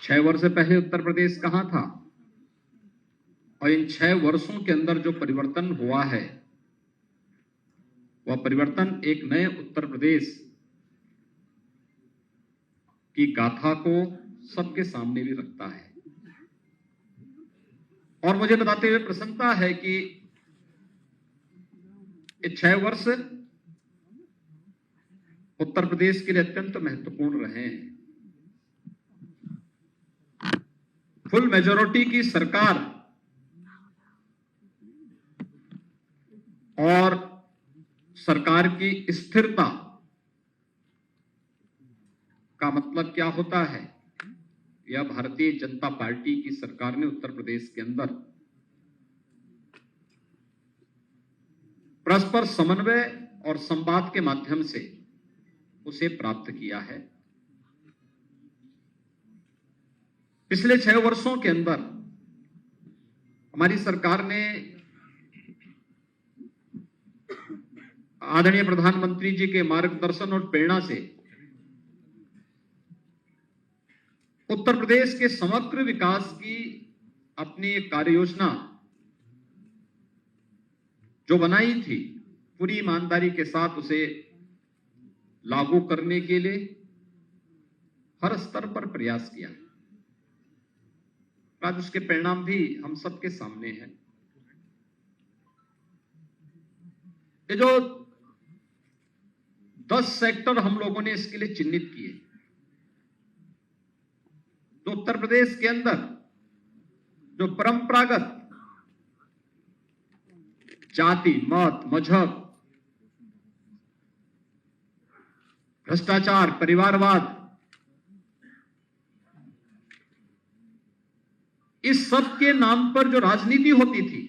6 वर्ष पहले उत्तर प्रदेश कहां था और इन 6 वर्षों के अंदर जो परिवर्तन हुआ है वह परिवर्तन एक नए उत्तर प्रदेश की गाथा को सबके सामने भी रखता है। और मुझे बताते हुए प्रसन्नता है कि ये 6 वर्ष उत्तर प्रदेश के लिए अत्यंत महत्वपूर्ण रहे हैं। फुल मेजॉरिटी की सरकार और सरकार की स्थिरता का मतलब क्या होता है? यह भारतीय जनता पार्टी की सरकार ने उत्तर प्रदेश के अंदर परस्पर समन्वय और संवाद के माध्यम से उसे प्राप्त किया है। पिछले 6 वर्षों के अंदर हमारी सरकार ने आदरणीय प्रधानमंत्री जी के मार्गदर्शन और प्रेरणा से उत्तर प्रदेश के समग्र विकास की अपनी एक कार्य योजना जो बनाई थी, पूरी ईमानदारी के साथ उसे लागू करने के लिए हर स्तर पर प्रयास किया। आज उसके परिणाम भी हम सबके सामने हैं। ये जो 10 सेक्टर हम लोगों ने इसके लिए चिन्हित किए, तो उत्तर प्रदेश के अंदर जो परंपरागत जाति, मत, मजहब, भ्रष्टाचार, परिवारवाद, इस सब के नाम पर जो राजनीति होती थी,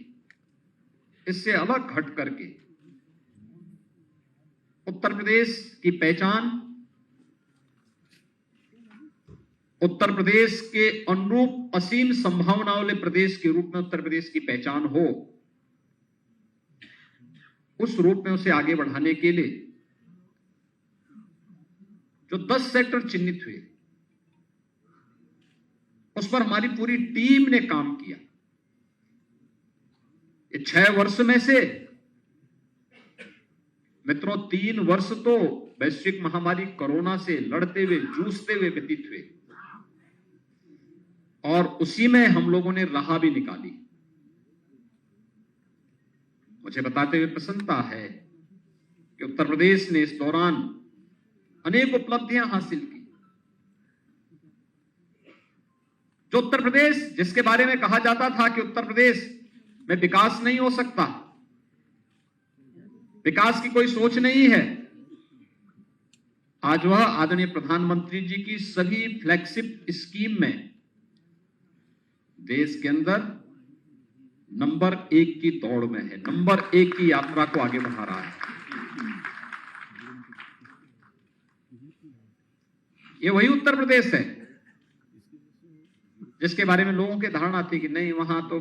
इससे अलग हट करके उत्तर प्रदेश की पहचान, उत्तर प्रदेश के अनुरूप असीम संभावनाओं वाले प्रदेश के रूप में उत्तर प्रदेश की पहचान हो, उस रूप में उसे आगे बढ़ाने के लिए जो 10 सेक्टर चिन्हित हुए, उस पर हमारी पूरी टीम ने काम किया। ये 6 वर्ष में से मित्रों 3 वर्ष तो वैश्विक महामारी कोरोना से लड़ते हुए, जूझते हुए व्यतीत हुए और उसी में हम लोगों ने राह भी निकाली। मुझे बताते हुए प्रसन्नता है कि उत्तर प्रदेश ने इस दौरान अनेक उपलब्धियां हासिल की। जो उत्तर प्रदेश जिसके बारे में कहा जाता था कि उत्तर प्रदेश में विकास नहीं हो सकता, विकास की कोई सोच नहीं है, आज वह आदरणीय प्रधानमंत्री जी की सभी फ्लैगशिप स्कीम में देश के अंदर नंबर 1 की दौड़ में है, नंबर 1 की यात्रा को आगे बढ़ा रहा है। ये वही उत्तर प्रदेश है जिसके बारे में लोगों की धारणा थी कि नहीं, वहां तो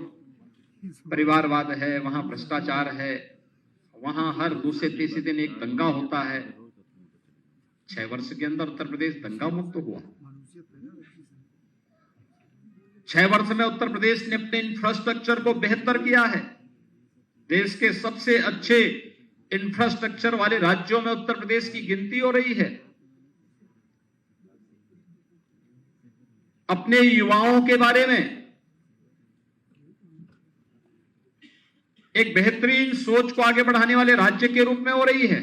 परिवारवाद है, वहां भ्रष्टाचार है, वहां हर दूसरे तीसरे दिन एक दंगा होता है। 6 वर्ष के अंदर उत्तर प्रदेश दंगा मुक्त हुआ। 6 वर्ष में उत्तर प्रदेश ने अपने इंफ्रास्ट्रक्चर को बेहतर किया है। देश के सबसे अच्छे इंफ्रास्ट्रक्चर वाले राज्यों में उत्तर प्रदेश की गिनती हो रही है। अपने युवाओं के बारे में एक बेहतरीन सोच को आगे बढ़ाने वाले राज्य के रूप में हो रही है,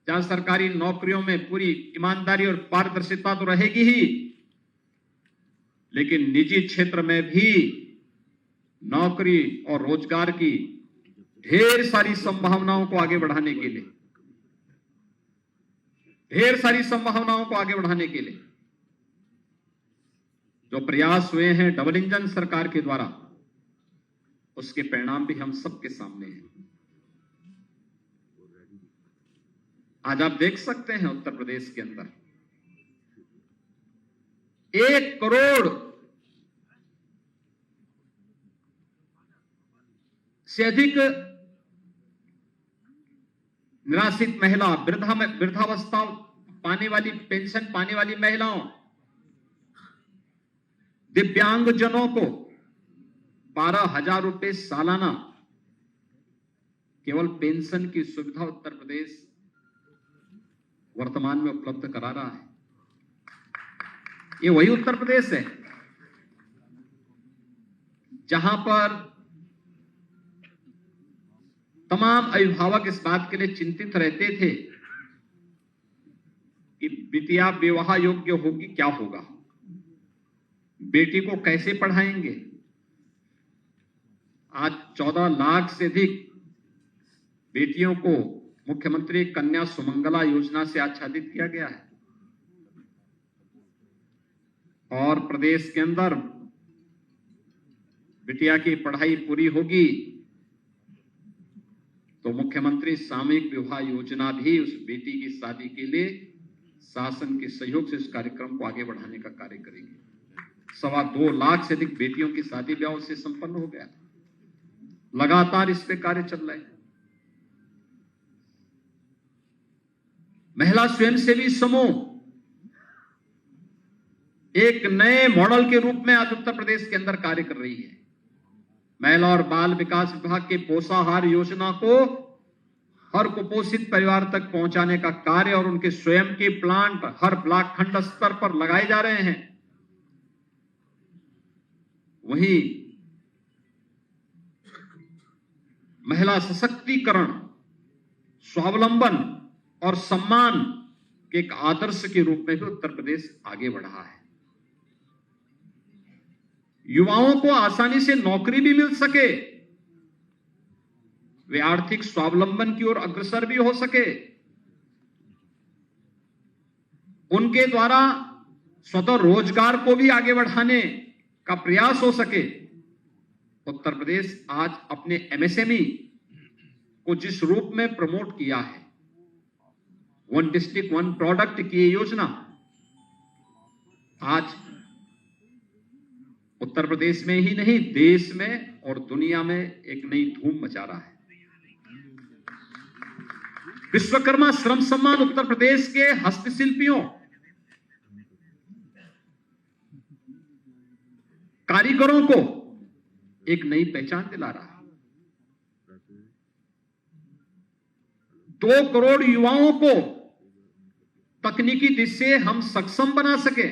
जहां सरकारी नौकरियों में पूरी ईमानदारी और पारदर्शिता तो रहेगी ही, लेकिन निजी क्षेत्र में भी नौकरी और रोजगार की ढेर सारी संभावनाओं को आगे बढ़ाने के लिए, जो प्रयास हुए हैं डबल इंजन सरकार के द्वारा, उसके परिणाम भी हम सबके सामने हैं। आज आप देख सकते हैं उत्तर प्रदेश के अंदर 1 करोड़ से अधिक निराश्रित महिला, वृद्धावस्था पाने वाली, पेंशन पाने वाली महिलाओं दिव्यांगजनों को 12,000 रुपए सालाना केवल पेंशन की सुविधा उत्तर प्रदेश वर्तमान में उपलब्ध करा रहा है। ये वही उत्तर प्रदेश है जहां पर तमाम अभिभावक इस बात के लिए चिंतित रहते थे कि बिटिया विवाह योग्य होगी क्या होगा, बेटी को कैसे पढ़ाएंगे। आज 14 लाख से अधिक बेटियों को मुख्यमंत्री कन्या सुमंगला योजना से आच्छादित किया गया है और प्रदेश के अंदर बिटिया की पढ़ाई पूरी होगी तो मुख्यमंत्री सामूहिक विवाह योजना भी उस बेटी की शादी के लिए शासन के सहयोग से इस कार्यक्रम को आगे बढ़ाने का कार्य करेंगे। 2.25 लाख से अधिक बेटियों की शादी ब्याह से संपन्न हो गया। लगातार इस पे कार्य चल रहा है। महिला स्वयंसेवी समूह एक नए मॉडल के रूप में आज उत्तर प्रदेश के अंदर कार्य कर रही है। महिला और बाल विकास विभाग के पोषाहार योजना को हर कुपोषित परिवार तक पहुंचाने का कार्य और उनके स्वयं के प्लांट हर ब्लॉक खंड स्तर पर लगाए जा रहे हैं। वहीं महिला सशक्तिकरण, स्वावलंबन और सम्मान के एक आदर्श के रूप में भी उत्तर प्रदेश आगे बढ़ा है। युवाओं को आसानी से नौकरी भी मिल सके, वे आर्थिक स्वावलंबन की ओर अग्रसर भी हो सके, उनके द्वारा स्वतः रोजगार को भी आगे बढ़ाने का प्रयास हो सके। उत्तर प्रदेश आज अपने एमएसएमई को जिस रूप में प्रमोट किया है, वन डिस्ट्रिक्ट वन प्रोडक्ट की ये योजना आज उत्तर प्रदेश में ही नहीं देश में और दुनिया में एक नई धूम मचा रहा है। विश्वकर्मा श्रम सम्मान उत्तर प्रदेश के हस्तशिल्पियों, कारीगरों को एक नई पहचान दिला रहा है। 2 करोड़ युवाओं को तकनीकी दृष्टि से हम सक्षम बना सके।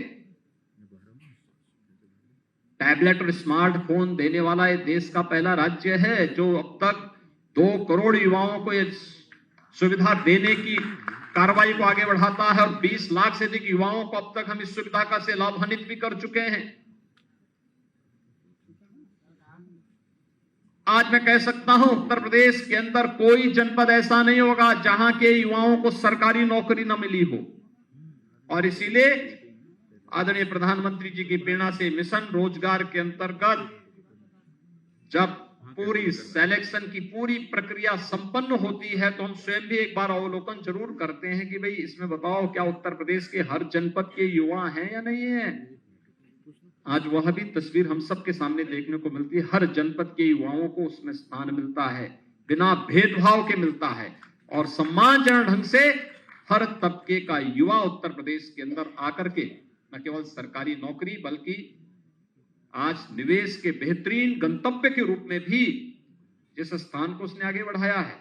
टैबलेट और स्मार्टफोन देने वाला ये देश का पहला राज्य है जो अब तक 2 करोड़ युवाओं को ये सुविधा देने की कार्रवाई को आगे बढ़ाता है और 20 लाख से अधिक युवाओं को अब तक हम इस सुविधा का से लाभान्वित भी कर चुके हैं। आज मैं कह सकता हूं उत्तर प्रदेश के अंदर कोई जनपद ऐसा नहीं होगा जहां के युवाओं को सरकारी नौकरी न मिली हो और इसीलिए आदरणीय प्रधानमंत्री जी की प्रेरणा से मिशन रोजगार के अंतर्गत जब पूरी सिलेक्शन की पूरी प्रक्रिया संपन्न होती है तो हम स्वयं भी एक बार अवलोकन जरूर करते हैं कि भाई इसमें बताओ क्या उत्तर प्रदेश के हर जनपद के युवा हैं या नहीं है। आज वह भी तस्वीर हम सबके सामने देखने को मिलती है। हर जनपद के युवाओं को उसमें स्थान मिलता है, बिना भेदभाव के मिलता है और सम्मानजनक ढंग से हर तबके का युवा उत्तर प्रदेश के अंदर आकर के न केवल सरकारी नौकरी बल्कि आज निवेश के बेहतरीन गंतव्य के रूप में भी जिस स्थान को उसने आगे बढ़ाया है,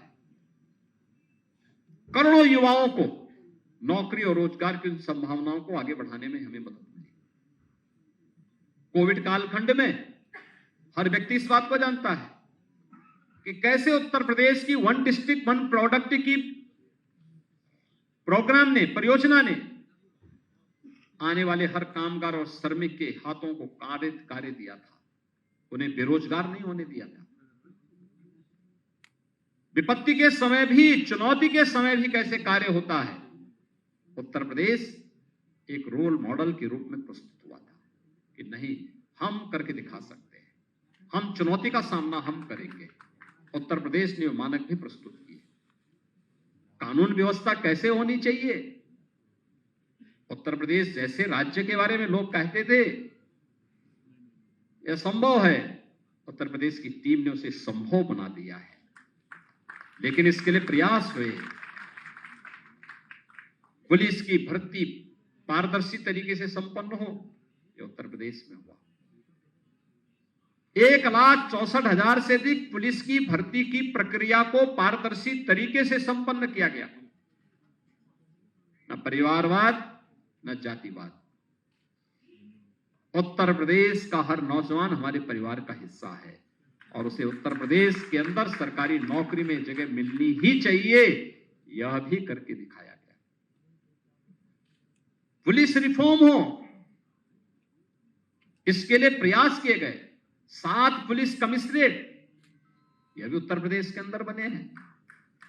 करोड़ों युवाओं को नौकरी और रोजगार की संभावनाओं को आगे बढ़ाने में हमें मदद मिली। कोविड कालखंड में हर व्यक्ति इस बात को जानता है कि कैसे उत्तर प्रदेश की वन डिस्ट्रिक्ट वन प्रोडक्ट की प्रोग्राम ने, परियोजना ने आने वाले हर कामगार और श्रमिक के हाथों को कार्य दिया था, उन्हें बेरोजगार नहीं होने दिया था। विपत्ति के समय भी, चुनौती के समय भी कैसे कार्य होता है, उत्तर प्रदेश एक रोल मॉडल के रूप में प्रस्तुत हुआ था कि नहीं, हम करके दिखा सकते हैं, हम चुनौती का सामना हम करेंगे। उत्तर प्रदेश ने मानक भी प्रस्तुत किए। कानून व्यवस्था कैसे होनी चाहिए, उत्तर प्रदेश जैसे राज्य के बारे में लोग कहते थे यह संभव है, उत्तर प्रदेश की टीम ने उसे संभव बना दिया है। लेकिन इसके लिए प्रयास हुए। पुलिस की भर्ती पारदर्शी तरीके से संपन्न हो, यह उत्तर प्रदेश में हुआ। 1,64,000 से अधिक पुलिस की भर्ती की प्रक्रिया को पारदर्शी तरीके से संपन्न किया गया। न परिवारवाद न जातिवाद। उत्तर प्रदेश का हर नौजवान हमारे परिवार का हिस्सा है और उसे उत्तर प्रदेश के अंदर सरकारी नौकरी में जगह मिलनी ही चाहिए, यह भी करके दिखाया गया। पुलिस रिफॉर्म हो, इसके लिए प्रयास किए गए। 7 पुलिस कमिश्नरेट यह भी उत्तर प्रदेश के अंदर बने हैं,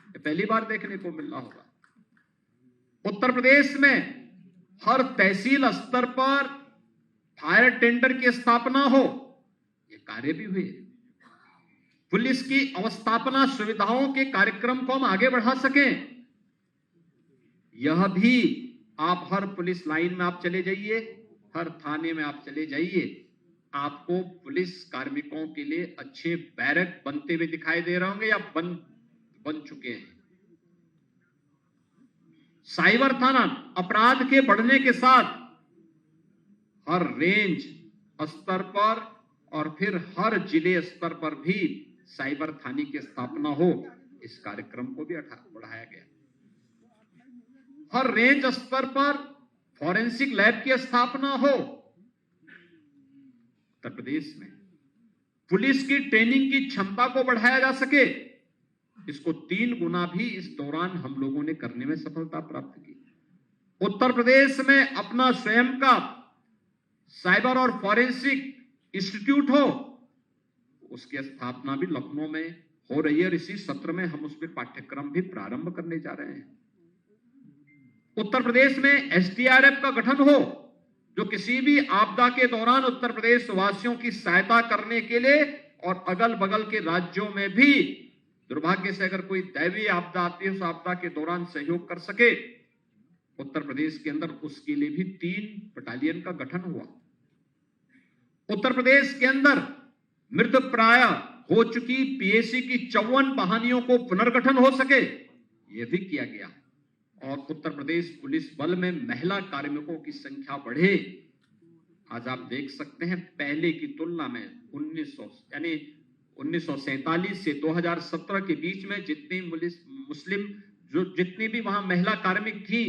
ये पहली बार देखने को मिल रहा होगा। उत्तर प्रदेश में हर तहसील स्तर पर फायर टेंडर की स्थापना हो, ये कार्य भी हुए। पुलिस की अवस्थापना सुविधाओं के कार्यक्रम को हम आगे बढ़ा सकें, यह भी आप हर पुलिस लाइन में आप चले जाइए, हर थाने में आप चले जाइए, आपको पुलिस कार्मिकों के लिए अच्छे बैरक बनते हुए दिखाई दे रहे होंगे या बन चुके हैं। साइबर थाना अपराध के बढ़ने के साथ हर रेंज स्तर पर और फिर हर जिले स्तर पर भी साइबर थाने की स्थापना हो, इस कार्यक्रम को भी बढ़ाया गया। हर रेंज स्तर पर फॉरेंसिक लैब की स्थापना हो। उत्तर प्रदेश में पुलिस की ट्रेनिंग की क्षमता को बढ़ाया जा सके, इसको 3 गुना भी इस दौरान हम लोगों ने करने में सफलता प्राप्त की। उत्तर प्रदेश में अपना स्वयं का साइबर और फॉरेंसिक इंस्टीट्यूट हो, उसकी स्थापना भी लखनऊ में हो रही है और इसी सत्र में हम उसमें पाठ्यक्रम भी प्रारंभ करने जा रहे हैं। उत्तर प्रदेश में एसडीआरएफ का गठन हो, जो किसी भी आपदा के दौरान उत्तर प्रदेश वासियों की सहायता करने के लिए और अगल बगल के राज्यों में भी दुर्भाग्य से अगर कोई दैवीय आपदा आती है, उस आपदा के दौरान सहयोग कर सके। उत्तर प्रदेश के अंदर उसके लिए भी 3 बटालियन का गठन हुआ। उत्तर प्रदेश के अंदर मृत प्राय हो चुकी पीएसी की 54 वाहिनियों को पुनर्गठन हो सके, यह भी किया गया। और उत्तर प्रदेश पुलिस बल में महिला कार्मिकों की संख्या बढ़े। आज आप देख सकते हैं पहले की तुलना में 1947 से 2017 के बीच में जितनी मुस्लिम जितनी भी वहां महिला कार्मिक थी,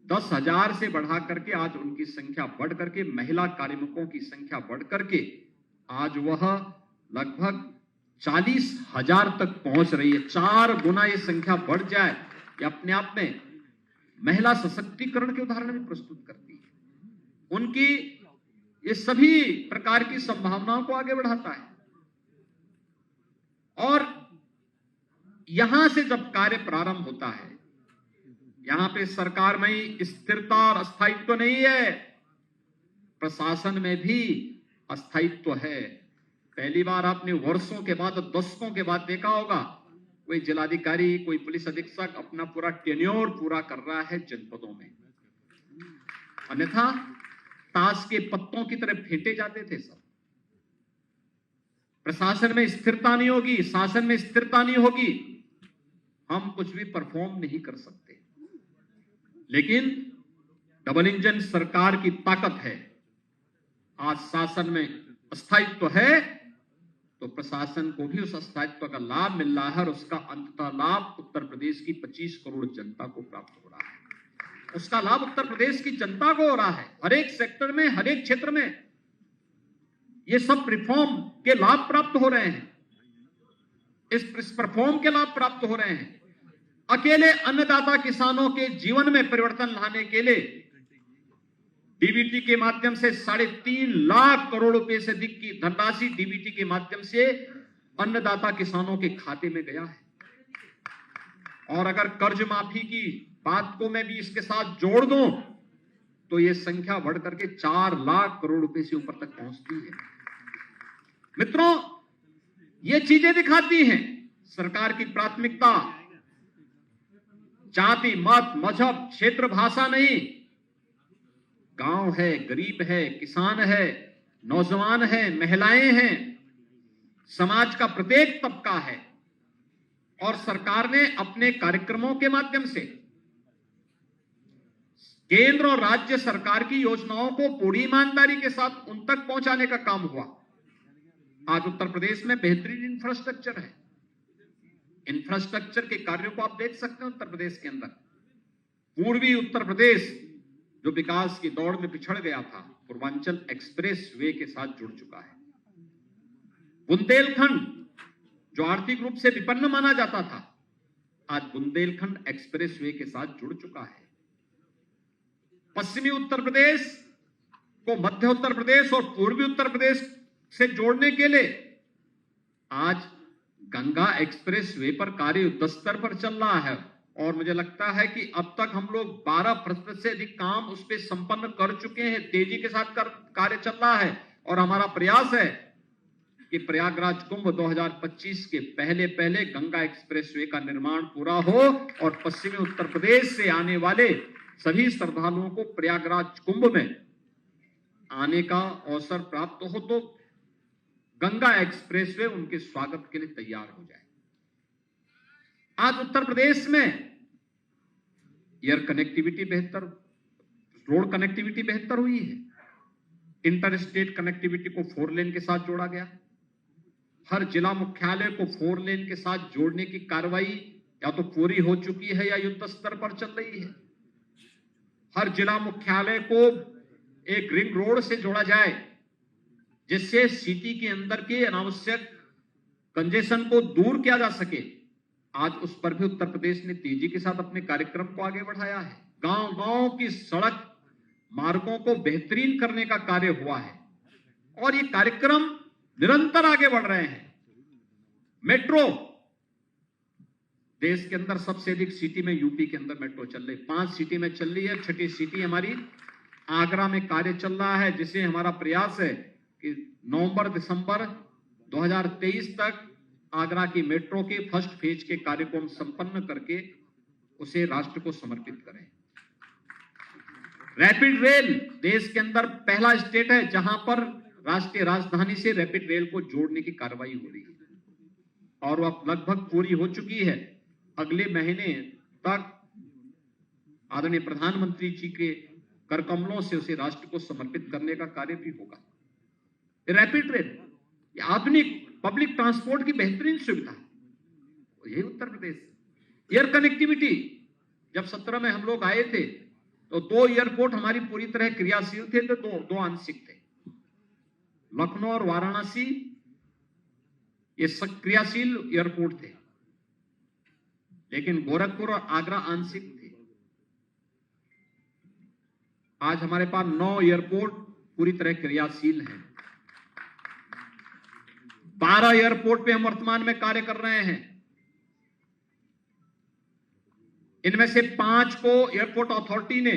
10,000 से बढ़ा करके आज उनकी संख्या बढ़ करके महिला कार्मिकों की संख्या बढ़ करके आज वह लगभग 40,000 तक पहुंच रही है। 4 गुना ये संख्या बढ़ जाए, ये अपने आप में महिला सशक्तिकरण के उदाहरण भी प्रस्तुत करती है। उनकी ये सभी प्रकार की संभावनाओं को आगे बढ़ाता है। और यहां से जब कार्य प्रारंभ होता है, यहां पे सरकार में स्थिरता और अस्थायित्व नहीं है, प्रशासन में भी अस्थायित्व है। पहली बार आपने वर्षों के बाद, दशकों के बाद देखा होगा, कोई जिलाधिकारी, कोई पुलिस अधीक्षक अपना पूरा टेन्योर पूरा कर रहा है जनपदों में। अन्यथा ताश के पत्तों की तरह फेंटे जाते थे सब। प्रशासन में स्थिरता नहीं होगी, शासन में स्थिरता नहीं होगी, हम कुछ भी परफॉर्म नहीं कर सकते। लेकिन डबल इंजन सरकार की ताकत है। आज शासन में अस्थायित्व है तो प्रशासन को भी उस अस्थायित्व का लाभ मिल रहा है और उसका अंततः लाभ उत्तर प्रदेश की 25 करोड़ जनता को प्राप्त हो रहा है। उसका लाभ उत्तर प्रदेश की जनता को हो रहा है। हर एक सेक्टर में, हर एक क्षेत्र में ये सब रिफॉर्म के लाभ प्राप्त हो रहे हैं, इस परफॉर्म के लाभ प्राप्त हो रहे हैं। अकेले अन्नदाता किसानों के जीवन में परिवर्तन लाने के लिए डीबीटी के माध्यम से 3.5 लाख करोड़ रुपए से अधिक की धनराशि डीबीटी के माध्यम से अन्नदाता किसानों के खाते में गया है। और अगर कर्ज माफी की बात को मैं भी इसके साथ जोड़ दूं तो यह संख्या बढ़ करके 4 लाख करोड़ रुपए से ऊपर तक पहुंचती है। मित्रों, ये चीजें दिखाती हैं सरकार की प्राथमिकता जाति, मत, मजहब, क्षेत्र, भाषा नहीं। गांव है, गरीब है, किसान है, नौजवान है, महिलाएं हैं, समाज का प्रत्येक तबका है। और सरकार ने अपने कार्यक्रमों के माध्यम से केंद्र और राज्य सरकार की योजनाओं को पूरी ईमानदारी के साथ उन तक पहुंचाने का काम हुआ। आज उत्तर प्रदेश में बेहतरीन इंफ्रास्ट्रक्चर है। इंफ्रास्ट्रक्चर के कार्यों को आप देख सकते हैं उत्तर प्रदेश के अंदर। पूर्वी उत्तर प्रदेश जो विकास की दौड़ में पिछड़ गया था, पूर्वांचल एक्सप्रेस वे के साथ जुड़ चुका है। बुंदेलखंड जो आर्थिक रूप से विपन्न माना जाता था, आज बुंदेलखंड एक्सप्रेस वे के साथ जुड़ चुका है। पश्चिमी उत्तर प्रदेश को मध्य उत्तर प्रदेश और पूर्वी उत्तर प्रदेश से जोड़ने के लिए आज गंगा एक्सप्रेस वे पर कार्य युद्ध स्तर पर चल रहा है और मुझे लगता है कि अब तक हम लोग 12% से अधिक काम उस पर संपन्न कर चुके हैं। तेजी के साथ कार्य चल रहा है और हमारा प्रयास है कि प्रयागराज कुंभ 2025 के पहले पहले गंगा एक्सप्रेस वे का निर्माण पूरा हो और पश्चिमी उत्तर प्रदेश से आने वाले सभी श्रद्धालुओं को प्रयागराज कुंभ में आने का अवसर प्राप्त हो तो गंगा एक्सप्रेस वे उनके स्वागत के लिए तैयार हो जाए। आज उत्तर प्रदेश में एयर कनेक्टिविटी बेहतर, रोड कनेक्टिविटी बेहतर हुई है। इंटर स्टेट कनेक्टिविटी को 4 लेन के साथ जोड़ा गया। हर जिला मुख्यालय को 4 लेन के साथ जोड़ने की कार्रवाई या तो पूरी हो चुकी है या युद्ध स्तर पर चल रही है। हर जिला मुख्यालय को एक रिंग रोड से जोड़ा जाए जिससे सिटी के अंदर के अनावश्यक कंजेशन को दूर किया जा सके। आज उस पर भी उत्तर प्रदेश ने तेजी के साथ अपने कार्यक्रम को आगे बढ़ाया है। गांव-गांव की सड़क मार्गों को बेहतरीन करने का कार्य हुआ है और ये कार्यक्रम निरंतर आगे बढ़ रहे हैं। मेट्रो देश के अंदर सबसे अधिक सिटी में यूपी के अंदर मेट्रो चल रही, 5 सिटी में चल रही है। 6ठी सिटी हमारी आगरा में कार्य चल रहा है, जिसे हमारा प्रयास है कि नवंबर-दिसंबर 2023 तक आगरा की मेट्रो के फर्स्ट फेज के कार्य को हम संपन्न करके उसे राष्ट्र को समर्पित करें। रैपिड रेल देश के अंदर पहला स्टेट है जहां पर राष्ट्रीय राजधानी से रैपिड रेल को जोड़ने की कार्रवाई हो रही है और वह लगभग पूरी हो चुकी है। अगले महीने तक आदरणीय प्रधानमंत्री जी के कर कमलों से उसे राष्ट्र को समर्पित करने का कार्य भी होगा। रैपिड रेल आधुनिक पब्लिक ट्रांसपोर्ट की बेहतरीन सुविधा, यही उत्तर प्रदेश। एयर कनेक्टिविटी, जब 17 में हम लोग आए थे तो 2 एयरपोर्ट हमारी पूरी तरह क्रियाशील थे, तो दो आंशिक थे। लखनऊ और वाराणसी ये सक्रियाशील एयरपोर्ट थे, लेकिन गोरखपुर और आगरा आंशिक थे। आज हमारे पास 9 एयरपोर्ट पूरी तरह क्रियाशील हैं। 12 एयरपोर्ट पे हम वर्तमान में कार्य कर रहे हैं। इनमें से 5 को एयरपोर्ट अथॉरिटी ने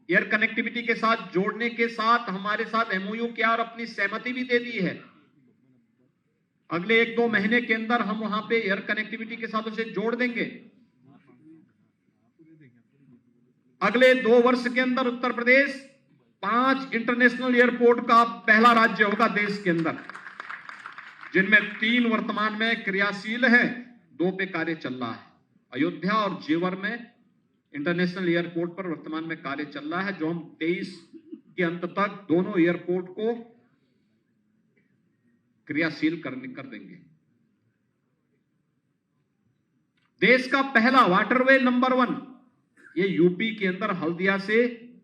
एयर कनेक्टिविटी के साथ जोड़ने के साथ हमारे साथ एमओयू किया और अपनी सहमति भी दे दी है। अगले 1-2 महीने के अंदर हम वहां पे एयर कनेक्टिविटी के साथ उसे जोड़ देंगे। अगले 2 वर्ष के अंदर उत्तर प्रदेश 5 इंटरनेशनल एयरपोर्ट का पहला राज्य होगा देश के अंदर, जिनमें 3 वर्तमान में क्रियाशील हैं, 2 पे कार्य चल रहा है। अयोध्या और जेवर में इंटरनेशनल एयरपोर्ट पर वर्तमान में कार्य चल रहा है, जो हम 23 के अंत तक दोनों एयरपोर्ट को क्रियाशील कर देंगे। देश का पहला वाटरवे नंबर 1 ये यूपी के अंदर हल्दिया से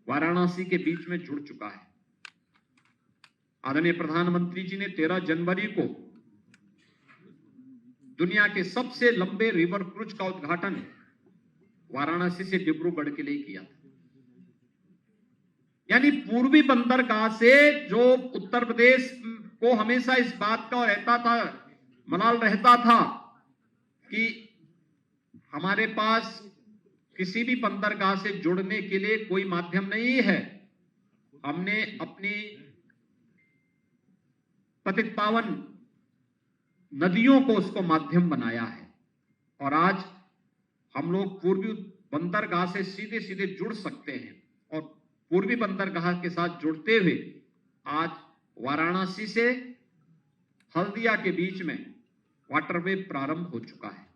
वाराणसी के बीच में जुड़ चुका है। आदरणीय प्रधानमंत्री जी ने 13 जनवरी को दुनिया के सबसे लंबे रिवर क्रूज का उद्घाटन वाराणसी से डिब्रूगढ़ के लिए किया था। यानी पूर्वी बंदरगाह से जो उत्तर प्रदेश को हमेशा इस बात का रहता था, मलाल रहता था कि हमारे पास किसी भी बंदरगाह से जुड़ने के लिए कोई माध्यम नहीं है। हमने अपनी पतित पावन नदियों को उसको माध्यम बनाया है और आज हम लोग पूर्वी बंदरगाह से सीधे सीधे जुड़ सकते हैं और पूर्वी बंदरगाह के साथ जुड़ते हुए आज वाराणसी से हल्दिया के बीच में वाटरवे प्रारंभ हो चुका है।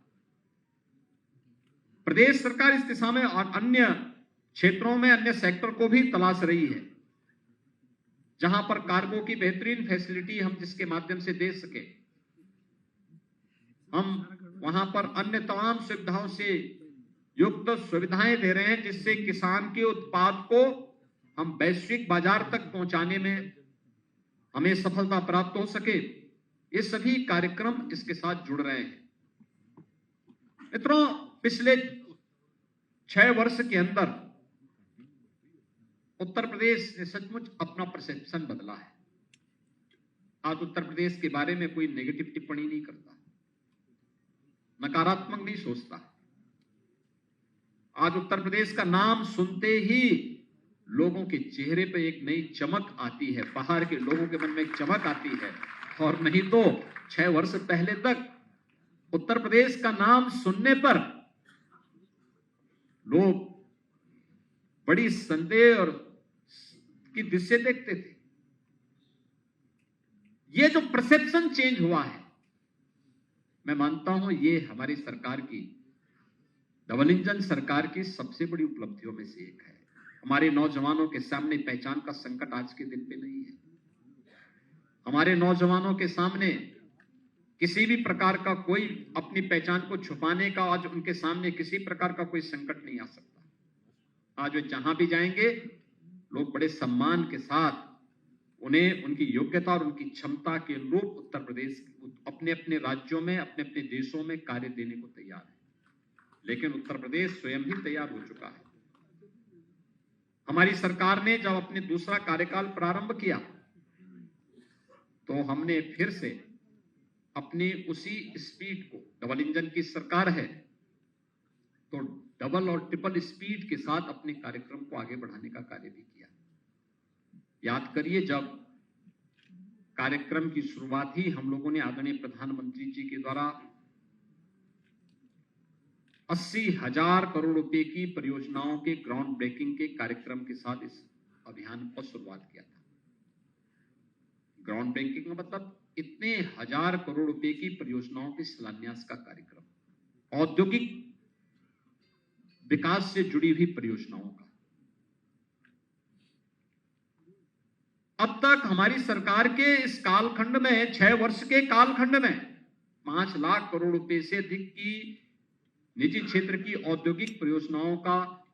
प्रदेश सरकार इस दिशा में और अन्य क्षेत्रों में अन्य सेक्टर को भी तलाश रही है। जहां पर कार्गो की बेहतरीन फैसिलिटी हम जिसके माध्यम से दे सके, हम वहां पर अन्य तमाम सुविधाओं से युक्त सुविधाएं दे रहे हैं, जिससे किसान के उत्पाद को हम वैश्विक बाजार तक पहुंचाने में हमें सफलता प्राप्त हो सके। ये सभी कार्यक्रम इसके साथ जुड़ रहे हैं। मित्रों, पिछले 6 वर्ष के अंदर उत्तर प्रदेश ने सचमुच अपना परसेप्शन बदला है। आज उत्तर प्रदेश के बारे में कोई नेगेटिव टिप्पणी नहीं करता, नकारात्मक नहीं सोचता। आज उत्तर प्रदेश का नाम सुनते ही लोगों के चेहरे पे एक नई चमक आती है, बाहर के लोगों के मन में एक चमक आती है। और नहीं तो 6 वर्ष पहले तक उत्तर प्रदेश का नाम सुनने पर लोग बड़ी संदेह और की दृष्टि से देखते थे। ये जो परसेप्शन चेंज हुआ है, मैं मानता हूं ये हमारी सरकार की, डबल इंजन सरकार की सबसे बड़ी उपलब्धियों में से एक है। हमारे नौजवानों के सामने पहचान का संकट आज के दिन पे नहीं है। हमारे नौजवानों के सामने किसी भी प्रकार का कोई अपनी पहचान को छुपाने का आज उनके सामने किसी प्रकार का कोई संकट नहीं आ सकता। आज वे जहां भी जाएंगे लोग बड़े सम्मान के साथ उन्हें उनकी योग्यता और उनकी क्षमता के अनुरूप उत्तर प्रदेश अपने अपने राज्यों में, अपने अपने देशों में कार्य देने को तैयार है। लेकिन उत्तर प्रदेश स्वयं ही तैयार हो चुका है। हमारी सरकार ने जब अपने दूसरा कार्यकाल प्रारंभ किया तो हमने फिर से अपनी उसी स्पीड को, डबल इंजन की सरकार है तो डबल और ट्रिपल स्पीड के साथ अपने कार्यक्रम को आगे बढ़ाने का कार्य भी किया। याद करिए, जब कार्यक्रम की शुरुआत ही हम लोगों ने आदरणीय प्रधानमंत्री जी के द्वारा 80,000 करोड़ रुपए की परियोजनाओं के ग्राउंड ब्रेकिंग के कार्यक्रम के साथ इस अभियान को शुरुआत किया था। ग्राउंड ब्रेकिंग का मतलब इतने 1000 करोड़ रुपए की परियोजनाओं के शिलान्यास का कार्यक्रम, औद्योगिक विकास से जुड़ी हुई परियोजनाओं का। अब तक हमारी सरकार के इस कालखंड में, 6 वर्ष के कालखंड में 5 लाख करोड़ रुपए से अधिक की निजी क्षेत्र की औद्योगिक परियोजनाओं का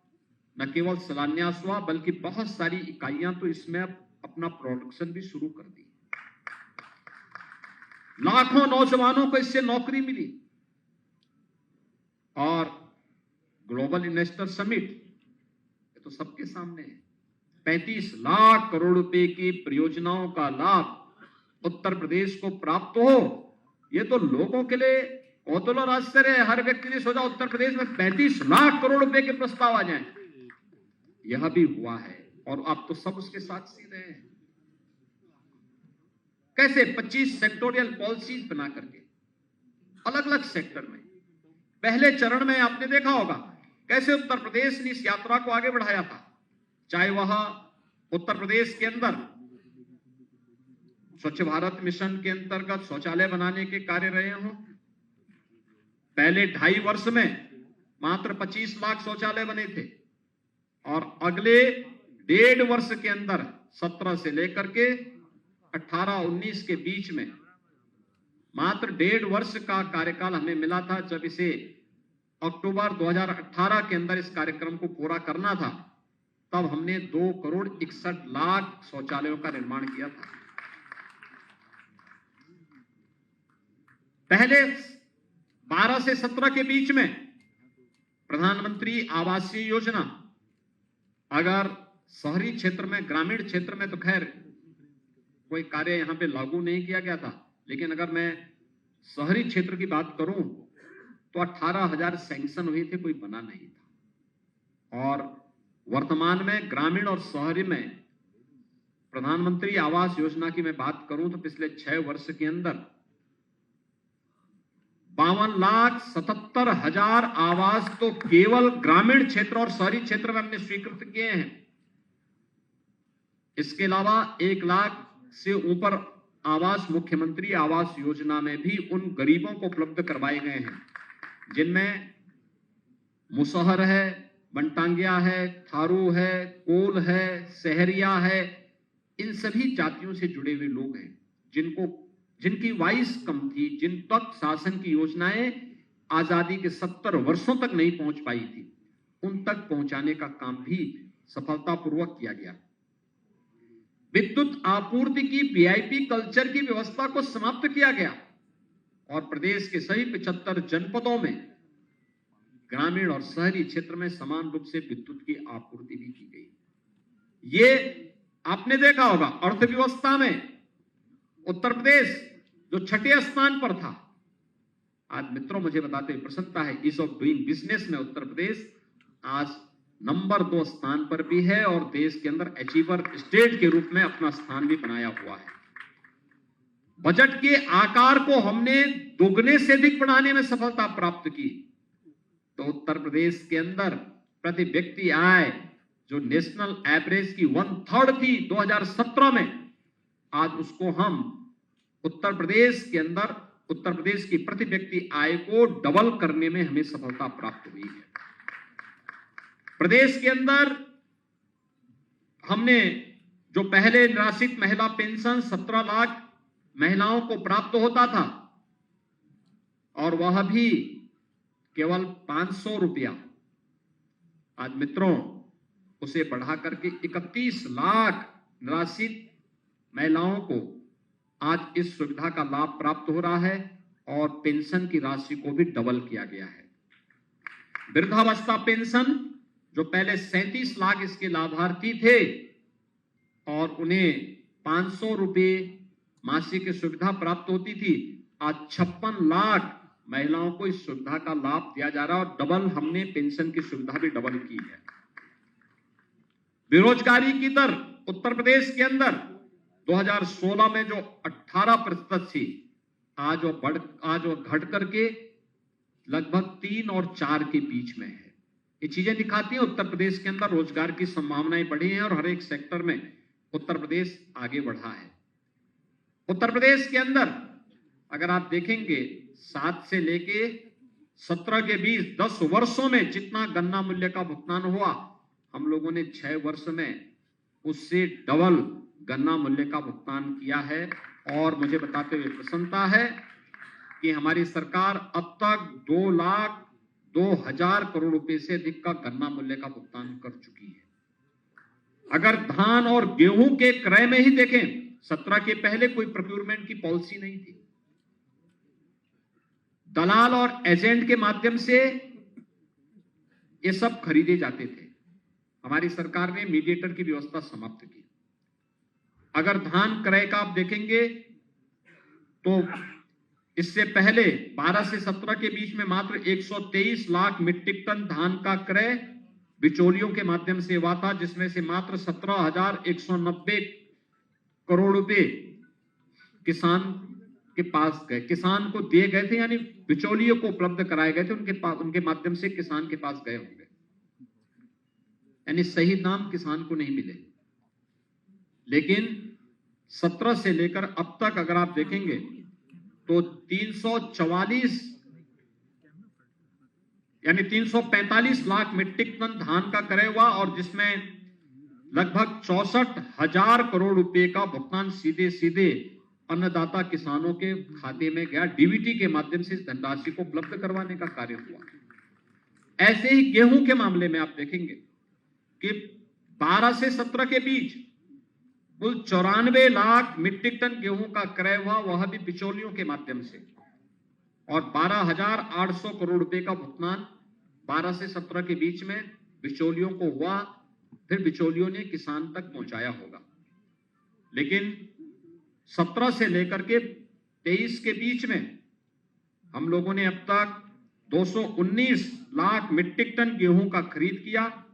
न केवल शिलान्यास हुआ बल्कि बहुत सारी इकाइयां तो इसमें अपना प्रोडक्शन भी शुरू कर दी। लाखों नौजवानों को इससे नौकरी मिली। और ग्लोबल इन्वेस्टर समिट, ये तो सबके सामने है। 35 लाख करोड़ रुपए की परियोजनाओं का लाभ उत्तर प्रदेश को प्राप्त हो, ये तो लोगों के लिए कौतूहल और आश्चर्य है। हर व्यक्ति ने सोचा उत्तर प्रदेश में 35 लाख करोड़ रुपए के प्रस्ताव आ जाएं। यह भी हुआ है और आप तो सब उसके साथ सीधे हैं। कैसे 25 सेक्टोरियल पॉलिसीज बना करके अलग अलग सेक्टर में, पहले चरण में आपने देखा होगा कैसे उत्तर प्रदेश ने इस यात्रा को आगे बढ़ाया था। चाहे वह उत्तर प्रदेश के अंदर स्वच्छ भारत मिशन के अंतर्गत शौचालय बनाने के कार्य रहे हों। पहले 2.5 वर्ष में मात्र 25 लाख शौचालय बने थे और अगले 1.5 वर्ष के अंदर 17 से लेकर के 18-19 के बीच में मात्र 1.5 वर्ष का कार्यकाल हमें मिला था। जब इसे अक्टूबर 2018 के अंदर इस कार्यक्रम को पूरा करना था, तब हमने 2 करोड़ 61 लाख शौचालयों का निर्माण किया था। पहले 12 से 17 के बीच में प्रधानमंत्री आवासीय योजना, अगर शहरी क्षेत्र में, ग्रामीण क्षेत्र में तो खैर कोई कार्य यहां पे लागू नहीं किया गया था, लेकिन अगर मैं शहरी क्षेत्र की बात करूं तो 18,000 सैंक्शन हुए थे, कोई बना नहीं था। और वर्तमान में ग्रामीण और शहरी में प्रधानमंत्री आवास योजना की मैं बात करूं तो पिछले 6 वर्ष के अंदर 52,77,000 आवास तो केवल ग्रामीण क्षेत्र और शहरी क्षेत्र में हमने स्वीकृत किए हैं। इसके अलावा 1 लाख से ऊपर आवास मुख्यमंत्री आवास योजना में भी उन गरीबों को उपलब्ध करवाए गए हैं जिनमें मुसहर है, बनटांगिया है, थारू है, कोल है, सहरिया है, इन सभी जातियों से जुड़े हुए लोग हैं जिनकी वाइस कम थी, जिन तक शासन की योजनाएं आजादी के 70 वर्षों तक नहीं पहुंच पाई थी, उन तक पहुंचाने का काम भी सफलतापूर्वक किया गया। विद्युत आपूर्ति की वीआईपी कल्चर की व्यवस्था को समाप्त किया गया और प्रदेश के सभी 75 जनपदों में ग्रामीण और शहरी क्षेत्र में समान रूप से विद्युत की आपूर्ति भी की गई। ये आपने देखा होगा, अर्थव्यवस्था में उत्तर प्रदेश जो छठे स्थान पर था, आज मित्रों मुझे बताते हुए प्रसन्नता है, ईज ऑफ डूइंग बिजनेस में उत्तर प्रदेश आज नंबर 2 स्थान पर भी है और देश के अंदर अचीवर स्टेट के रूप में अपना स्थान भी बनाया हुआ है। बजट के आकार को हमने दोगुने से अधिक बढ़ाने में सफलता प्राप्त की, तो उत्तर प्रदेश के अंदर प्रति व्यक्ति आय जो नेशनल एवरेज की 1/3 थी 2017 में, आज उसको हम उत्तर प्रदेश के अंदर उत्तर प्रदेश की प्रति व्यक्ति आय को डबल करने में हमें सफलता प्राप्त हुई है। प्रदेश के अंदर हमने जो पहले निराश्रित महिला पेंशन 17 लाख महिलाओं को प्राप्त होता था और वह भी केवल 500 रुपया, आज मित्रों उसे बढ़ा करके 31 लाख निराश्रित महिलाओं को आज इस सुविधा का लाभ प्राप्त हो रहा है और पेंशन की राशि को भी डबल किया गया है। वृद्धावस्था पेंशन जो पहले 37 लाख इसके लाभार्थी थे और उन्हें 500 रुपये मासिक की सुविधा प्राप्त होती थी, आज 56 लाख महिलाओं को इस सुविधा का लाभ दिया जा रहा है और डबल हमने पेंशन की सुविधा भी डबल की है। बेरोजगारी की दर उत्तर प्रदेश के अंदर 2016 में जो 18% थी, आज वो घट करके लगभग 3 और 4 के बीच में है। ये चीजें दिखाती हैं उत्तर प्रदेश के अंदर रोजगार की संभावनाएं बढ़ी हैं और हर एक सेक्टर में उत्तर प्रदेश आगे बढ़ा है। उत्तर प्रदेश के अंदर अगर आप देखेंगे 7 से लेके 17 के बीच 10 वर्षों में जितना गन्ना मूल्य का भुगतान हुआ, हम लोगों ने 6 वर्ष में उससे डबल गन्ना मूल्य का भुगतान किया है और मुझे बताते हुए प्रसन्नता है कि हमारी सरकार अब तक 2,02,000 करोड़ रुपए से अधिक का गन्ना मूल्य का भुगतान कर चुकी है। अगर धान और गेहूं के क्रय में ही देखें, 17 के पहले कोई प्रोक्योरमेंट की पॉलिसी नहीं थी, दलाल और एजेंट के माध्यम से ये सब खरीदे जाते थे। हमारी सरकार ने मीडिएटर की व्यवस्था समाप्त की। अगर धान क्रय का आप देखेंगे तो इससे पहले 12 से 17 के बीच में मात्र 123 लाख मीट्रिक टन धान का क्रय बिचौलियों के माध्यम से हुआ था, जिसमें से मात्र 17,190 करोड़ रुपए किसान के पास गए, किसान को दिए गए थे, यानी बिचौलियों को उपलब्ध कराए गए थे, उनके माध्यम से किसान के पास गए होंगे, यानी सही दाम किसान को नहीं मिले। लेकिन 17 से लेकर अब तक अगर आप देखेंगे तो 344 यानी 345 लाख मीट्रिक टन धान का क्रय हुआ और जिसमें लगभग 64,000 करोड़ रुपए का भुगतान सीधे सीधे अन्नदाता किसानों के खाते में गया। डीबीटी के माध्यम से इस धनराशि को उपलब्ध करवाने का कार्य हुआ। ऐसे ही गेहूं के मामले में आप देखेंगे कि 12 से 17 के बीच कुल 94 लाख मीट्रिक टन गेहूं का क्रय हुआ, वह भी बिचौलियों के माध्यम से, और 12,800 करोड़ रुपए का भुगतान 12 से 17 के बीच में बिचौलियों को हुआ, फिर बिचौलियों ने किसान तक पहुंचाया होगा। लेकिन 17 से लेकर के 23 के बीच में हम लोगों ने अब तक 219 लाख मीट्रिक टन गेहूं का खरीद किया,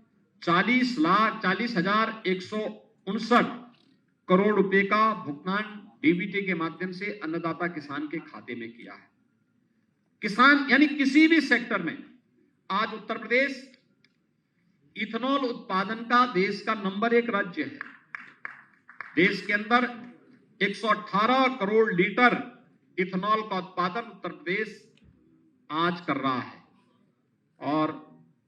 40,159 करोड़ रुपए का भुगतान डीबीटी के माध्यम से अन्नदाता किसान के खाते में किया है। किसान यानी किसी भी सेक्टर में आज उत्तर प्रदेश इथेनॉल उत्पादन का देश का नंबर 1 राज्य है। देश के अंदर 118 करोड़ लीटर इथेनॉल का उत्पादन उत्तर प्रदेश आज कर रहा है और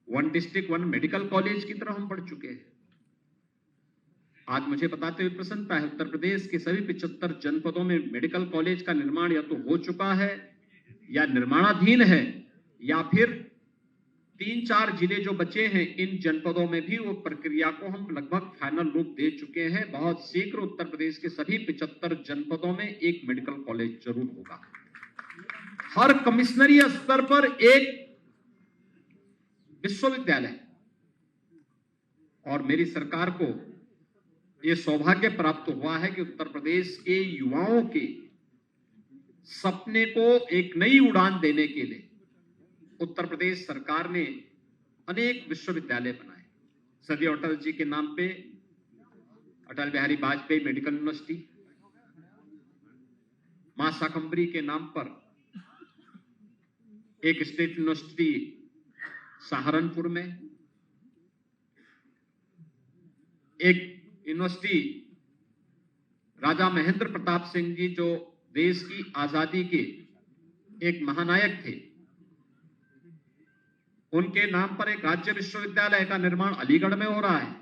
1 डिस्ट्रिक्ट 1 मेडिकल कॉलेज की तरफ हम बढ़ चुके हैं। आज मुझे बताते हुए प्रसन्नता है, उत्तर प्रदेश के सभी 75 जनपदों में मेडिकल कॉलेज का निर्माण या तो हो चुका है या निर्माणाधीन है, या फिर 3-4 जिले जो बचे हैं इन जनपदों में भी वो प्रक्रिया को हम लगभग फाइनल रूप दे चुके हैं। बहुत शीघ्र उत्तर प्रदेश के सभी 75 जनपदों में एक मेडिकल कॉलेज जरूर होगा। हर कमिश्नरी स्तर पर एक विश्वविद्यालय। और मेरी सरकार को यह सौभाग्य प्राप्त हुआ है कि उत्तर प्रदेश के युवाओं के सपने को एक नई उड़ान देने के लिए उत्तर प्रदेश सरकार ने अनेक विश्वविद्यालय बनाए। सदैव अटल जी के नाम पे अटल बिहारी वाजपेयी मेडिकल यूनिवर्सिटी, मां शाकंभरी के नाम पर एक स्टेट यूनिवर्सिटी सहारनपुर में, एक यूनिवर्सिटी राजा महेंद्र प्रताप सिंह जी जो देश की आजादी के एक महानायक थे, उनके नाम पर एक राज्य विश्वविद्यालय का निर्माण अलीगढ़ में हो रहा है।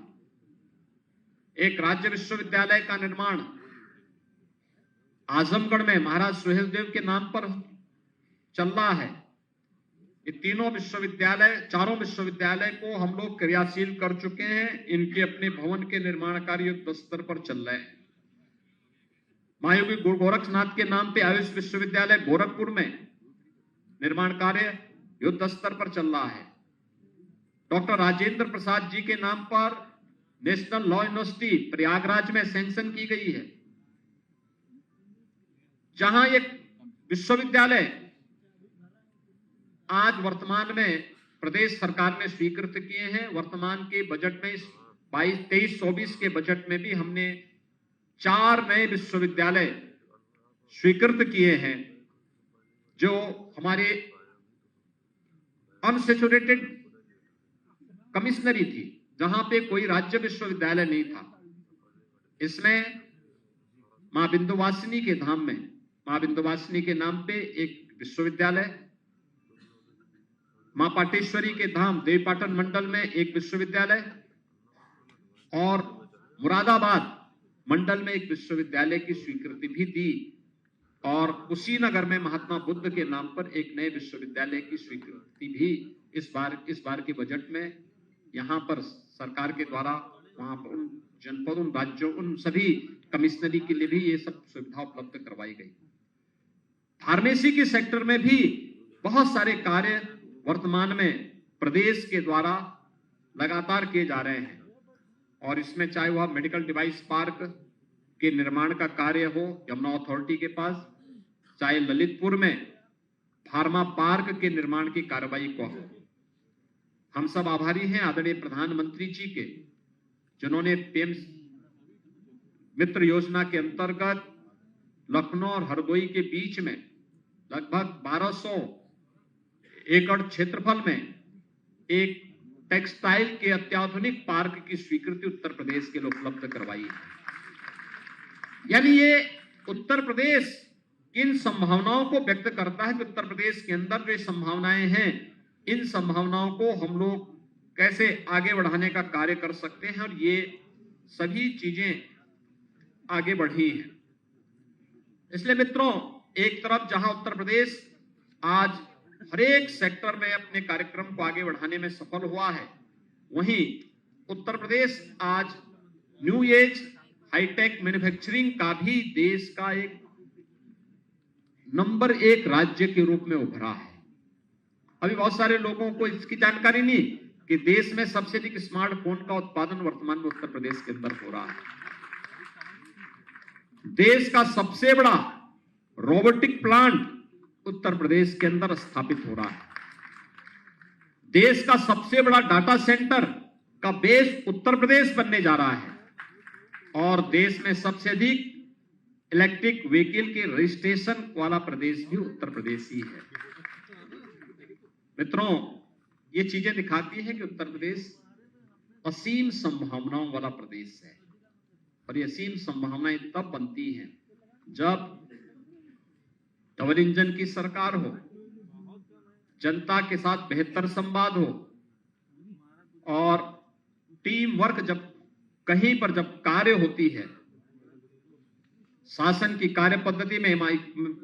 एक राज्य विश्वविद्यालय का निर्माण आजमगढ़ में महाराज सुहेलदेव के नाम पर चल रहा है। ये तीनों विश्वविद्यालय, चारों विश्वविद्यालय को हम लोग क्रियाशील कर चुके हैं। इनके अपने भवन के निर्माण कार्य युद्ध स्तर पर चल रहे हैं। महायोगी गुरु गोरक्षनाथ के नाम पे आयुष विश्वविद्यालय गोरखपुर में निर्माण कार्य युद्ध स्तर पर चल रहा है। डॉक्टर राजेंद्र प्रसाद जी के नाम पर नेशनल लॉ यूनिवर्सिटी प्रयागराज में सैंक्शन की गई है, जहां एक विश्वविद्यालय आज वर्तमान में प्रदेश सरकार ने स्वीकृत किए हैं। वर्तमान के बजट में 23-24 के बजट में भी हमने 4 नए विश्वविद्यालय स्वीकृत किए हैं, जो हमारे अनसैचुरेटेड कमिश्नरी थी, जहां पे कोई राज्य विश्वविद्यालय नहीं था। इसमें मां विंध्यवासिनी के धाम में मां विंध्यवासिनी के नाम पे एक विश्वविद्यालय, मां पाटेश्वरी के धाम देवीपाटन मंडल में एक विश्वविद्यालय और मुरादाबाद मंडल में एक विश्वविद्यालय की स्वीकृति भी दी, और कुशीनगर में महात्मा बुद्ध के नाम पर एक नए विश्वविद्यालय की स्वीकृति भी इस बार के बजट में यहां पर सरकार के द्वारा वहां पर उन जनपद, उन राज्यों, उन सभी कमिश्नरी के लिए भी ये सब सुविधा उपलब्ध करवाई गई। फार्मेसी के सेक्टर में भी बहुत सारे कार्य वर्तमान में प्रदेश के द्वारा लगातार किए जा रहे हैं, और इसमें चाहे वह मेडिकल डिवाइस पार्क के निर्माण का कार्य हो यमुना अथॉरिटी के पास, चाहे ललितपुर में फार्मा पार्क के निर्माण की कार्रवाई को हो। हम सब आभारी हैं आदरणीय प्रधानमंत्री जी के, जिन्होंने पीएम मित्र योजना के अंतर्गत लखनऊ और हरदोई के बीच में लगभग 1200 एकड़ क्षेत्रफल में एक टेक्सटाइल के अत्याधुनिक पार्क की स्वीकृति उत्तर प्रदेश के लिए उपलब्ध करवाई है। यानी ये उत्तर प्रदेश इन संभावनाओं को व्यक्त करता है कि उत्तर प्रदेश के अंदर जो संभावनाएं हैं, इन संभावनाओं को हम लोग कैसे आगे बढ़ाने का कार्य कर सकते हैं, और ये सभी चीजें आगे बढ़ी हैं। इसलिए मित्रों, एक तरफ जहां उत्तर प्रदेश आज हर एक सेक्टर में अपने कार्यक्रम को आगे बढ़ाने में सफल हुआ है, वहीं उत्तर प्रदेश आज न्यू एज हाईटेक मैन्युफैक्चरिंग का भी देश का एक नंबर 1 राज्य के रूप में उभरा है। अभी बहुत सारे लोगों को इसकी जानकारी नहीं कि देश में सबसे अधिक स्मार्टफोन का उत्पादन वर्तमान में उत्तर प्रदेश के अंदर हो रहा है। देश का सबसे बड़ा रोबोटिक प्लांट उत्तर प्रदेश के अंदर स्थापित हो रहा है। देश का सबसे बड़ा डाटा सेंटर का बेस उत्तर प्रदेश बनने जा रहा है, और देश में सबसे अधिक इलेक्ट्रिक व्हीकल के रजिस्ट्रेशन वाला प्रदेश भी उत्तर प्रदेश ही है। मित्रों, ये चीजें दिखाती हैं कि उत्तर प्रदेश असीम संभावनाओं वाला प्रदेश है, और ये असीम संभावनाएं तब बनती हैं जब डबल इंजन की सरकार हो, जनता के साथ बेहतर संवाद हो, और टीम वर्क जब कहीं पर जब कार्य होती है, शासन की कार्य पद्धति में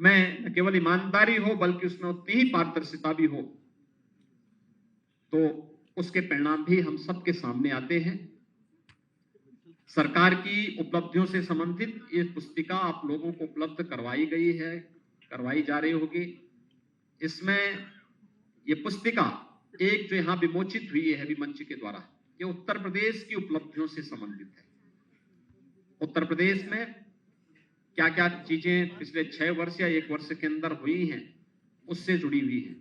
न केवल ईमानदारी हो बल्कि उसमें उतनी ही पारदर्शिता भी हो, तो उसके परिणाम भी हम सबके सामने आते हैं। सरकार की उपलब्धियों से संबंधित ये पुस्तिका आप लोगों को उपलब्ध करवाई जा रही होगी। इसमें ये पुस्तिका एक जो यहां विमोचित हुई है विमंच के द्वारा, ये उत्तर प्रदेश की उपलब्धियों से संबंधित है। उत्तर प्रदेश में क्या क्या चीजें पिछले 6 वर्ष या 1 वर्ष के अंदर हुई हैं, उससे जुड़ी हुई है।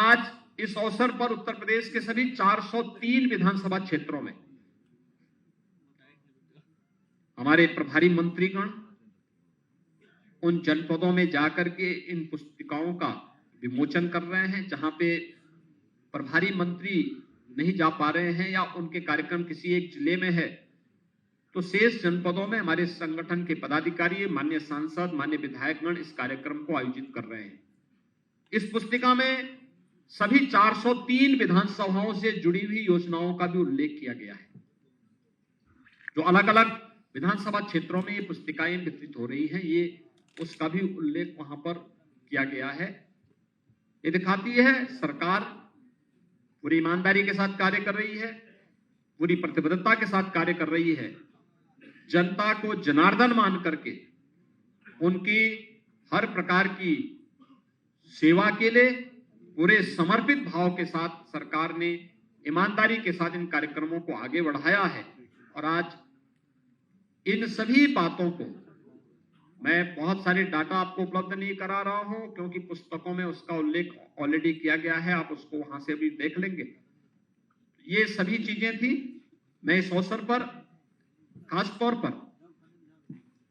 आज इस अवसर पर उत्तर प्रदेश के सभी 403 विधानसभा क्षेत्रों में हमारे प्रभारी मंत्रीगण उन जनपदों में जाकर के इन पुस्तिकाओं का विमोचन कर रहे हैं। जहां पे प्रभारी मंत्री नहीं जा पा रहे हैं या उनके कार्यक्रम किसी एक जिले में है, तो शेष जनपदों में हमारे संगठन के पदाधिकारी, माननीय सांसद, माननीय विधायकगण इस कार्यक्रम को आयोजित कर रहे हैं। इस पुस्तिका में सभी 403 विधानसभाओं से जुड़ी हुई योजनाओं का भी उल्लेख किया गया है। जो अलग अलग विधानसभा क्षेत्रों में ये पुस्तिकाएं वितरित हो रही हैं, ये उसका भी उल्लेख वहां पर किया गया है। ये दिखाती है सरकार पूरी ईमानदारी के साथ कार्य कर रही है, पूरी प्रतिबद्धता के साथ कार्य कर रही है। जनता को जनार्दन मान करके उनकी हर प्रकार की सेवा के लिए पूरे समर्पित भाव के साथ सरकार ने ईमानदारी के साथ इन कार्यक्रमों को आगे बढ़ाया है। और आज इन सभी बातों को मैं बहुत सारे डाटा आपको उपलब्ध नहीं करा रहा हूं, क्योंकि पुस्तकों में उसका उल्लेख ऑलरेडी किया गया है, आप उसको वहां से भी देख लेंगे। ये सभी चीजें थी। मैं इस अवसर पर खास तौर पर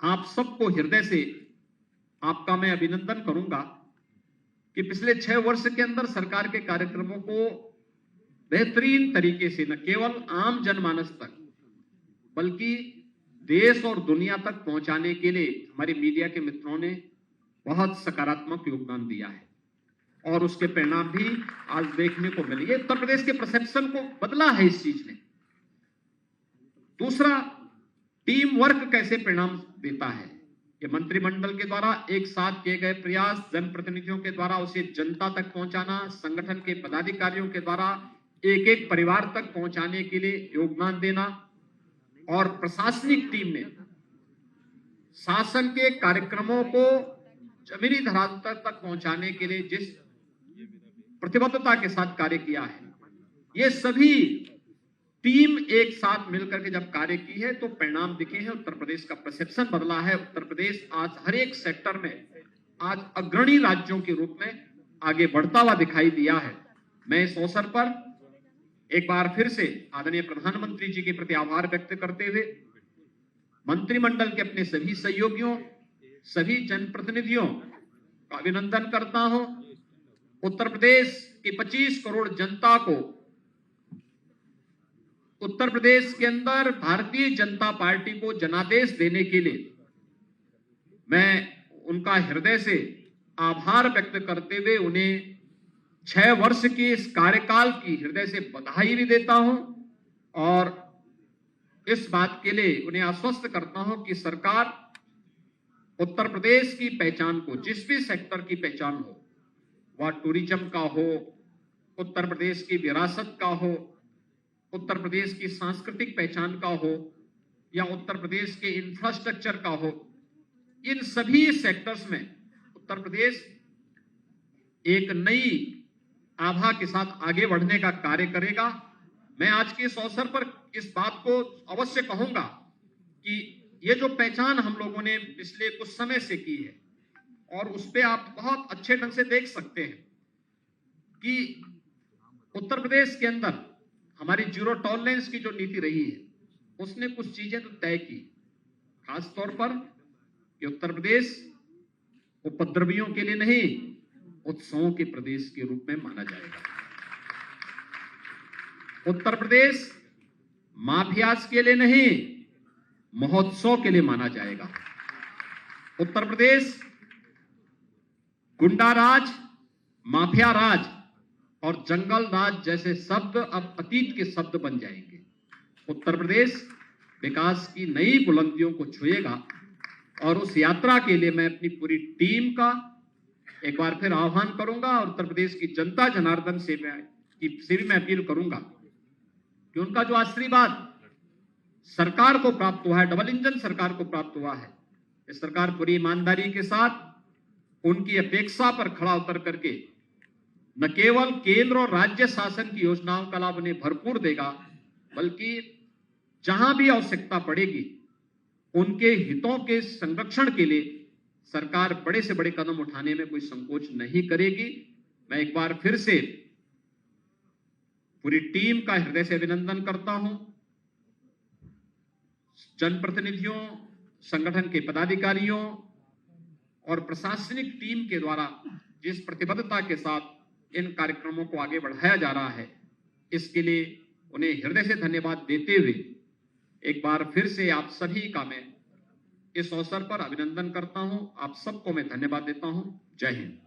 आप सबको हृदय से आपका मैं अभिनंदन करूंगा कि पिछले 6 वर्ष के अंदर सरकार के कार्यक्रमों को बेहतरीन तरीके से न केवल आम जनमानस तक बल्कि देश और दुनिया तक पहुंचाने के लिए हमारे मीडिया के मित्रों ने बहुत सकारात्मक योगदान दिया है और उसके परिणाम भी आज देखने को मिले। ये उत्तर प्रदेश के परसेप्शन को बदला है इस चीज ने। दूसरा, टीम वर्क कैसे परिणाम देता है। ये मंत्रिमंडल के द्वारा एक साथ किए गए प्रयास, जनप्रतिनिधियों के द्वारा उसे जनता तक पहुंचाना, संगठन के पदाधिकारियों के द्वारा एक एक परिवार तक पहुंचाने के लिए योगदान देना, और प्रशासनिक टीम ने शासन के कार्यक्रमों को जमीनी धरातल तक पहुंचाने के लिए जिस प्रतिबद्धता के साथ कार्य किया है, ये सभी टीम एक साथ मिलकर के जब कार्य की है तो परिणाम दिखे हैं। उत्तर प्रदेश का परसेप्शन बदला है। उत्तर प्रदेश आज हर एक सेक्टर में आज अग्रणी राज्यों के रूप में आगे बढ़ता हुआ दिखाई दिया है। मैं इस अवसर पर एक बार फिर से आदरणीय प्रधानमंत्री जी के प्रति आभार व्यक्त करते हुए मंत्रिमंडल के अपने सभी सहयोगियों, सभी जनप्रतिनिधियों का अभिनंदन करता हूं। उत्तर प्रदेश की 25 करोड़ जनता को उत्तर प्रदेश के अंदर भारतीय जनता पार्टी को जनादेश देने के लिए मैं उनका हृदय से आभार व्यक्त करते हुए उन्हें 6 वर्ष के इस कार्यकाल की हृदय से बधाई भी देता हूं और इस बात के लिए उन्हें आश्वस्त करता हूं कि सरकार उत्तर प्रदेश की पहचान को, जिस भी सेक्टर की पहचान हो, वह टूरिज्म का हो, उत्तर प्रदेश की विरासत का हो, उत्तर प्रदेश की सांस्कृतिक पहचान का हो या उत्तर प्रदेश के इंफ्रास्ट्रक्चर का हो, इन सभी सेक्टर्स में उत्तर प्रदेश एक नई आभा के साथ आगे बढ़ने का कार्य करेगा। मैं आज के इस अवसर पर इस बात को अवश्य कहूंगा कि ये जो पहचान हम लोगों ने पिछले कुछ समय से की है और उस पे आप बहुत अच्छे ढंग से देख सकते हैं कि उत्तर प्रदेश के अंदर हमारी जीरो टॉलरेंस की जो नीति रही है उसने कुछ चीजें तो तय की, खास तौर पर कि उत्तर प्रदेश उपद्रवियों के लिए नहीं, उत्सवों के प्रदेश के रूप में माना जाएगा। उत्तर प्रदेश माफियाज के लिए नहीं, महोत्सव के लिए माना जाएगा। उत्तर प्रदेश गुंडा राज, माफिया राज और जंगल राज जैसे शब्द अब अतीत के शब्द बन जाएंगे। उत्तर प्रदेश विकास की नई बुलंदियों को छुएगा। और उस यात्रा के लिए मैं अपनी पूरी टीम का एक बार फिर आह्वान करूंगा और उत्तर प्रदेश की जनता जनार्दन से भी मैं अपील करूंगा कि उनका जो आशीर्वाद सरकार को प्राप्त हुआ है, डबल इंजन सरकार को प्राप्त हुआ है, इस सरकार पूरी ईमानदारी के साथ उनकी अपेक्षा पर खड़ा उतर करके न केवल केंद्र और राज्य शासन की योजनाओं का लाभ उन्हें भरपूर देगा, बल्कि जहां भी आवश्यकता पड़ेगी उनके हितों के संरक्षण के लिए सरकार बड़े से बड़े कदम उठाने में कोई संकोच नहीं करेगी। मैं एक बार फिर से पूरी टीम का हृदय से अभिनंदन करता हूं। जनप्रतिनिधियों, संगठन के पदाधिकारियों और प्रशासनिक टीम के द्वारा जिस प्रतिबद्धता के साथ इन कार्यक्रमों को आगे बढ़ाया जा रहा है, इसके लिए उन्हें हृदय से धन्यवाद देते हुए एक बार फिर से आप सभी का मैं इस अवसर पर अभिनंदन करता हूं। आप सबको मैं धन्यवाद देता हूं। जय हिंद।